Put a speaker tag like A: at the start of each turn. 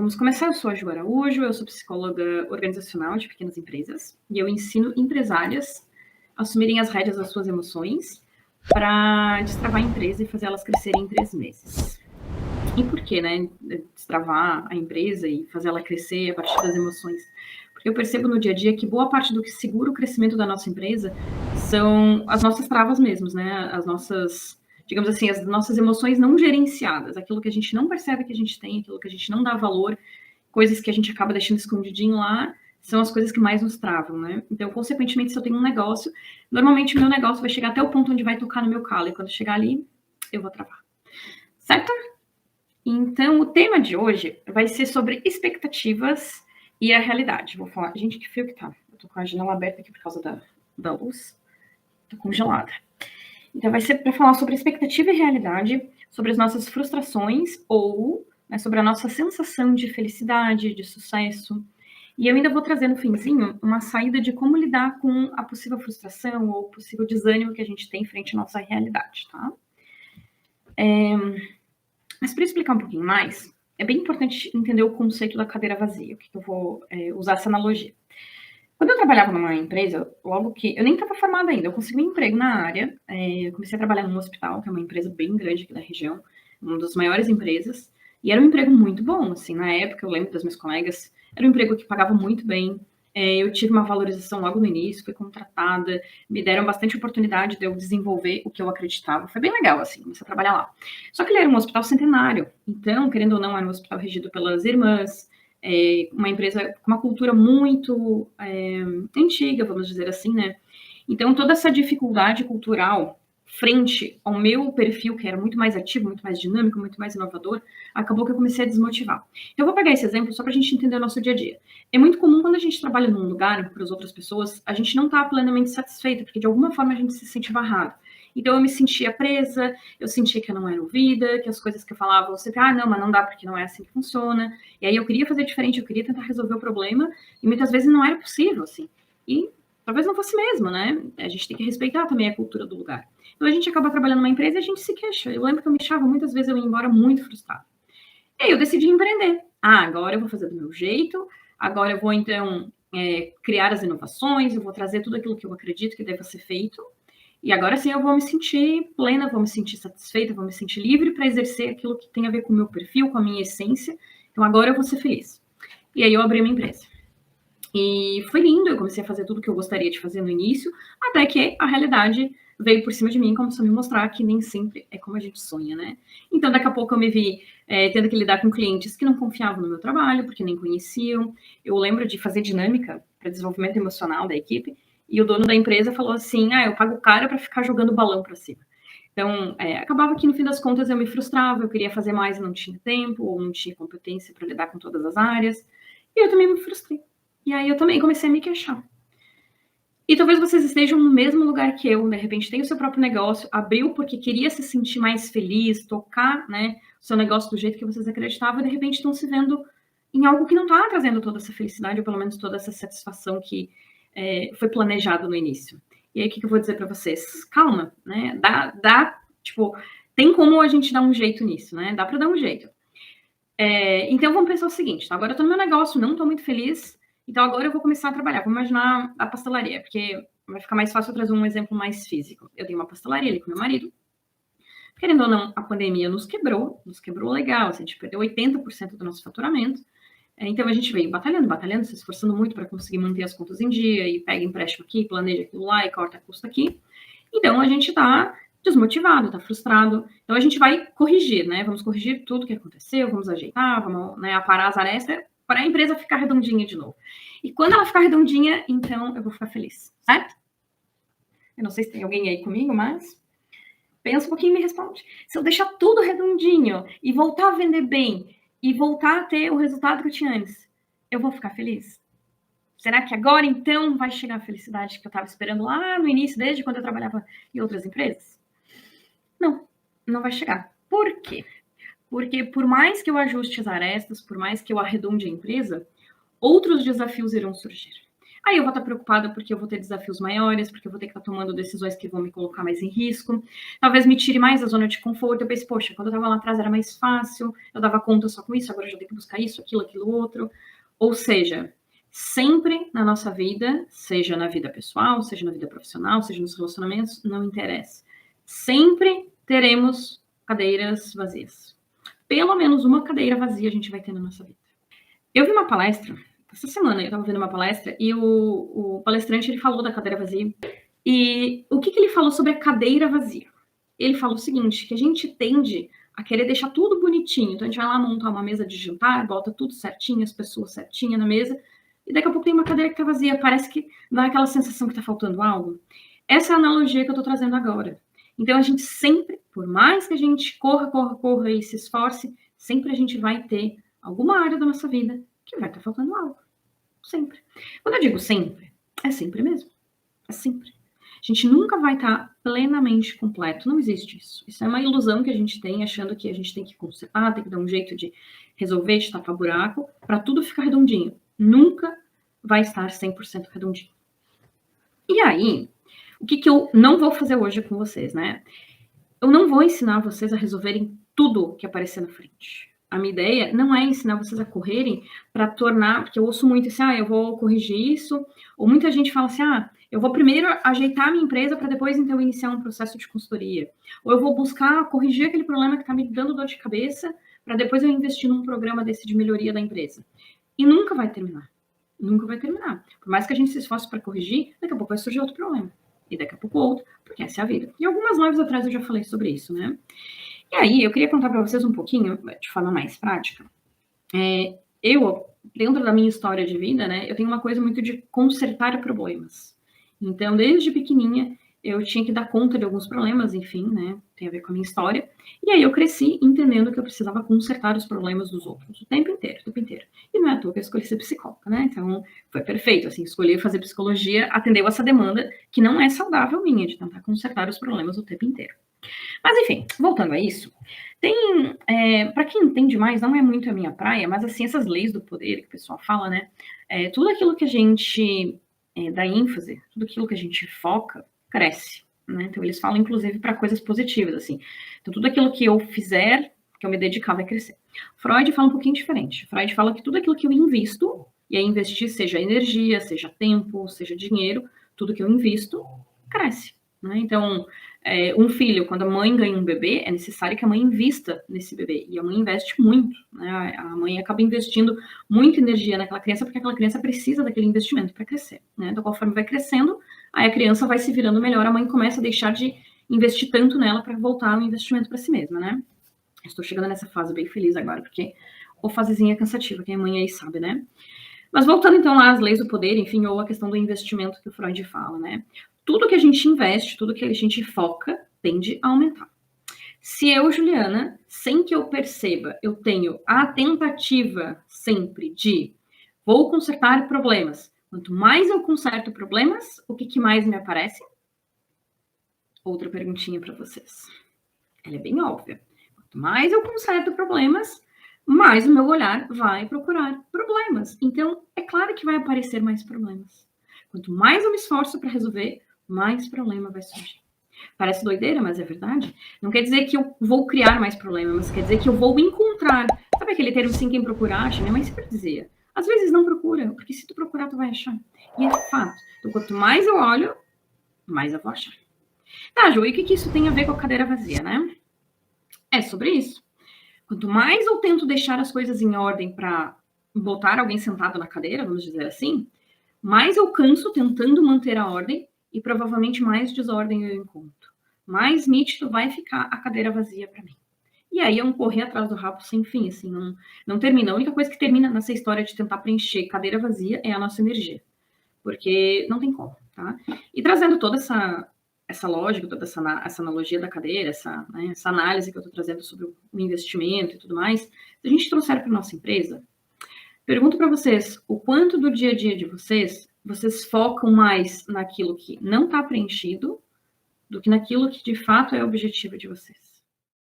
A: Vamos começar. Eu sou a Ju Araújo, eu sou psicóloga organizacional de pequenas empresas e eu ensino empresárias a assumirem as rédeas das suas emoções para destravar a empresa e fazer elas crescerem em 3 meses. E por que, né? Destravar a empresa e fazer ela crescer a partir das emoções? Porque eu percebo no dia a dia que boa parte do que segura o crescimento da nossa empresa são as nossas travas mesmos, né? As nossas, digamos assim, as nossas emoções não gerenciadas, aquilo que a gente não percebe que a gente tem, aquilo que a gente não dá valor, coisas que a gente acaba deixando escondidinho lá, são as coisas que mais nos travam, né? Então, consequentemente, se eu tenho um negócio, normalmente o meu negócio vai chegar até o ponto onde vai tocar no meu calo, e quando chegar ali, eu vou travar. Certo? Então, o tema de hoje vai ser sobre expectativas e a realidade. Vou falar, gente, que frio que tá. Eu tô com a janela aberta aqui por causa da luz. Tô congelada. Então, vai ser para falar sobre expectativa e realidade, sobre as nossas frustrações ou, né, sobre a nossa sensação de felicidade, de sucesso. E eu ainda vou trazer no finzinho uma saída de como lidar com a possível frustração ou possível desânimo que a gente tem frente à nossa realidade, tá? Mas para explicar um pouquinho mais, é bem importante entender o conceito da cadeira vazia, que eu vou usar essa analogia. Quando eu trabalhava numa empresa, logo que eu nem estava formada ainda, eu consegui um emprego na área, eu comecei a trabalhar num hospital, que é uma empresa bem grande aqui da região, uma das maiores empresas, e era um emprego muito bom, assim, na época eu lembro das minhas colegas, era um emprego que pagava muito bem, eu tive uma valorização logo no início, fui contratada, me deram bastante oportunidade de eu desenvolver o que eu acreditava, foi bem legal, assim, comecei a trabalhar lá. Só que ele era um hospital centenário, então, querendo ou não, era um hospital regido pelas irmãs, uma empresa com uma cultura muito antiga, vamos dizer assim, né? Então, toda essa dificuldade cultural frente ao meu perfil, que era muito mais ativo, muito mais dinâmico, muito mais inovador, acabou que eu comecei a desmotivar. Eu vou pegar esse exemplo só para a gente entender o nosso dia a dia. É muito comum quando a gente trabalha num lugar para as outras pessoas, a gente não está plenamente satisfeita, porque de alguma forma a gente se sente barrado. Então eu me sentia presa, eu sentia que eu não era ouvida, que as coisas que eu falava, você não, mas não dá porque não é assim que funciona. E aí eu queria fazer diferente, eu queria tentar resolver o problema, e muitas vezes não era possível, assim. E talvez não fosse mesmo, né? A gente tem que respeitar também a cultura do lugar. Então a gente acaba trabalhando numa empresa e a gente se queixa. Eu lembro que eu me achava muitas vezes, eu ia embora muito frustrada. E aí eu decidi empreender. Agora eu vou fazer do meu jeito, agora eu vou então criar as inovações, eu vou trazer tudo aquilo que eu acredito que deva ser feito. E agora sim eu vou me sentir plena, vou me sentir satisfeita, vou me sentir livre para exercer aquilo que tem a ver com o meu perfil, com a minha essência. Então agora eu vou ser feliz. E aí eu abri uma empresa. E foi lindo, eu comecei a fazer tudo que eu gostaria de fazer no início, até que a realidade veio por cima de mim, começou a me mostrar que nem sempre é como a gente sonha, né? Então, daqui a pouco eu me vi tendo que lidar com clientes que não confiavam no meu trabalho, porque nem conheciam. Eu lembro de fazer dinâmica para desenvolvimento emocional da equipe, e o dono da empresa falou assim, eu pago caro para ficar jogando balão para cima. Então, acabava que no fim das contas eu me frustrava, eu queria fazer mais e não tinha tempo, ou não tinha competência para lidar com todas as áreas, e eu também me frustrei. E aí eu também comecei a me queixar. E talvez vocês estejam no mesmo lugar que eu, de repente tem o seu próprio negócio, abriu porque queria se sentir mais feliz, tocar, né, o seu negócio do jeito que vocês acreditavam, e de repente estão se vendo em algo que não está trazendo toda essa felicidade, ou pelo menos toda essa satisfação que foi planejado no início. E aí o que eu vou dizer para vocês? Calma, né, tipo, tem como a gente dar um jeito nisso, né, dá para dar um jeito. Então vamos pensar o seguinte, tá? Agora eu tô no meu negócio, não tô muito feliz, então agora eu vou começar a trabalhar. Vamos imaginar a pastelaria, porque vai ficar mais fácil eu trazer um exemplo mais físico. Eu tenho uma pastelaria ali com meu marido. Querendo ou não, a pandemia nos quebrou legal, assim, a gente perdeu 80% do nosso faturamento. Então a gente veio batalhando, se esforçando muito para conseguir manter as contas em dia, e pega empréstimo aqui, planeja aquilo lá e corta custo aqui. Então a gente tá desmotivado, tá frustrado. Então a gente vai corrigir, né? Vamos corrigir tudo que aconteceu, vamos ajeitar, vamos, né, aparar as arestas para a empresa ficar redondinha de novo. E quando ela ficar redondinha, então eu vou ficar feliz, certo? Eu não sei se tem alguém aí comigo, mas pensa um pouquinho e me responde. Se eu deixar tudo redondinho e voltar a vender bem e voltar a ter o resultado que eu tinha antes, eu vou ficar feliz? Será que agora, então, vai chegar a felicidade que eu estava esperando lá no início, desde quando eu trabalhava em outras empresas? Não, não vai chegar. Por quê? Porque por mais que eu ajuste as arestas, por mais que eu arredonde a empresa, outros desafios irão surgir. Aí eu vou estar preocupada porque eu vou ter desafios maiores, porque eu vou ter que estar tomando decisões que vão me colocar mais em risco. Talvez me tire mais da zona de conforto. Eu pensei, poxa, quando eu estava lá atrás era mais fácil, eu dava conta só com isso, agora eu já tenho que buscar isso, aquilo outro. Ou seja, sempre na nossa vida, seja na vida pessoal, seja na vida profissional, seja nos relacionamentos, não interessa. Sempre teremos cadeiras vazias. Pelo menos uma cadeira vazia a gente vai ter na nossa vida. Eu vi uma palestra, essa semana eu estava vendo uma palestra, e o palestrante ele falou da cadeira vazia. E o que ele falou sobre a cadeira vazia? Ele falou o seguinte, que a gente tende a querer deixar tudo bonitinho. Então a gente vai lá montar uma mesa de jantar, bota tudo certinho, as pessoas certinhas na mesa, e daqui a pouco tem uma cadeira que tá vazia, parece que dá aquela sensação que tá faltando algo. Essa é a analogia que eu tô trazendo agora. Então a gente sempre, por mais que a gente corra e se esforce, sempre a gente vai ter alguma área da nossa vida que vai estar faltando algo. Sempre. Quando eu digo sempre, é sempre mesmo. É sempre. A gente nunca vai estar plenamente completo. Não existe isso. Isso é uma ilusão que a gente tem, achando que a gente tem que consertar, tem que dar um jeito de resolver, de tapar buraco, para tudo ficar redondinho. Nunca vai estar 100% redondinho. E aí, o que eu não vou fazer hoje com vocês, né? Eu não vou ensinar vocês a resolverem tudo que aparecer na frente. A minha ideia não é ensinar vocês a correrem para tornar, porque eu ouço muito assim, eu vou corrigir isso, ou muita gente fala assim, eu vou primeiro ajeitar a minha empresa para depois, então, iniciar um processo de consultoria. Ou eu vou buscar corrigir aquele problema que está me dando dor de cabeça para depois eu investir num programa desse de melhoria da empresa. E nunca vai terminar. Nunca vai terminar. Por mais que a gente se esforce para corrigir, daqui a pouco vai surgir outro problema. E daqui a pouco outro, porque essa é a vida. E algumas lives atrás eu já falei sobre isso, né? E aí, eu queria contar para vocês um pouquinho, de forma mais prática. Eu, dentro da minha história de vida, né, eu tenho uma coisa muito de consertar problemas. Então, desde pequenininha, eu tinha que dar conta de alguns problemas, enfim, né, tem a ver com a minha história. E aí eu cresci entendendo que eu precisava consertar os problemas dos outros o tempo inteiro. E não é à toa que eu escolhi ser psicóloga, né? Então, foi perfeito, assim, escolher fazer psicologia atendeu essa demanda que não é saudável minha, de tentar consertar os problemas o tempo inteiro. Mas, enfim, voltando a isso, tem, para quem entende mais, não é muito a minha praia, mas, assim, essas leis do poder que o pessoal fala, né, tudo aquilo que a gente dá ênfase, tudo aquilo que a gente foca, cresce, né, então eles falam, inclusive, para coisas positivas, assim, então tudo aquilo que eu fizer, que eu me dedicar, vai crescer. Freud fala um pouquinho diferente, Freud fala que tudo aquilo que eu invisto, e aí investir seja energia, seja tempo, seja dinheiro, tudo que eu invisto, cresce, né, então... um filho, quando a mãe ganha um bebê, é necessário que a mãe invista nesse bebê. E a mãe investe muito, né? A mãe acaba investindo muita energia naquela criança, porque aquela criança precisa daquele investimento para crescer, né? Então, conforme vai crescendo, aí a criança vai se virando melhor, a mãe começa a deixar de investir tanto nela para voltar o investimento para si mesma, né? Estou chegando nessa fase bem feliz agora, porque a fasezinha é cansativa, quem é mãe aí sabe, né? Mas voltando então lá às leis do poder, enfim, ou a questão do investimento que o Freud fala, né? Tudo que a gente investe, tudo que a gente foca, tende a aumentar. Se eu, Juliana, sem que eu perceba, eu tenho a tentativa sempre de vou consertar problemas. Quanto mais eu conserto problemas, o que mais me aparece? Outra perguntinha para vocês. Ela é bem óbvia. Quanto mais eu conserto problemas, mais o meu olhar vai procurar problemas. Então, é claro que vai aparecer mais problemas. Quanto mais eu me esforço para resolver, mais problema vai surgir. Parece doideira, mas é verdade. Não quer dizer que eu vou criar mais problemas, mas quer dizer que eu vou encontrar. Sabe aquele termo assim, quem procura acha? Minha mãe sempre dizia. Às vezes não procura, porque se tu procurar, tu vai achar. E é fato. Então, quanto mais eu olho, mais eu vou achar. Tá, Ju, e o que isso tem a ver com a cadeira vazia, né? É sobre isso. Quanto mais eu tento deixar as coisas em ordem para botar alguém sentado na cadeira, vamos dizer assim, mais eu canso tentando manter a ordem e provavelmente mais desordem eu encontro. Mais nítido vai ficar a cadeira vazia para mim. E aí é um correr atrás do rabo sem fim, assim, não termina. A única coisa que termina nessa história de tentar preencher cadeira vazia é a nossa energia. Porque não tem como, tá? E trazendo toda essa lógica, toda essa analogia da cadeira, essa análise que eu estou trazendo sobre o investimento e tudo mais, se a gente trouxer para nossa empresa, pergunto para vocês, o quanto do dia a dia de vocês focam mais naquilo que não está preenchido do que naquilo que de fato é o objetivo de vocês?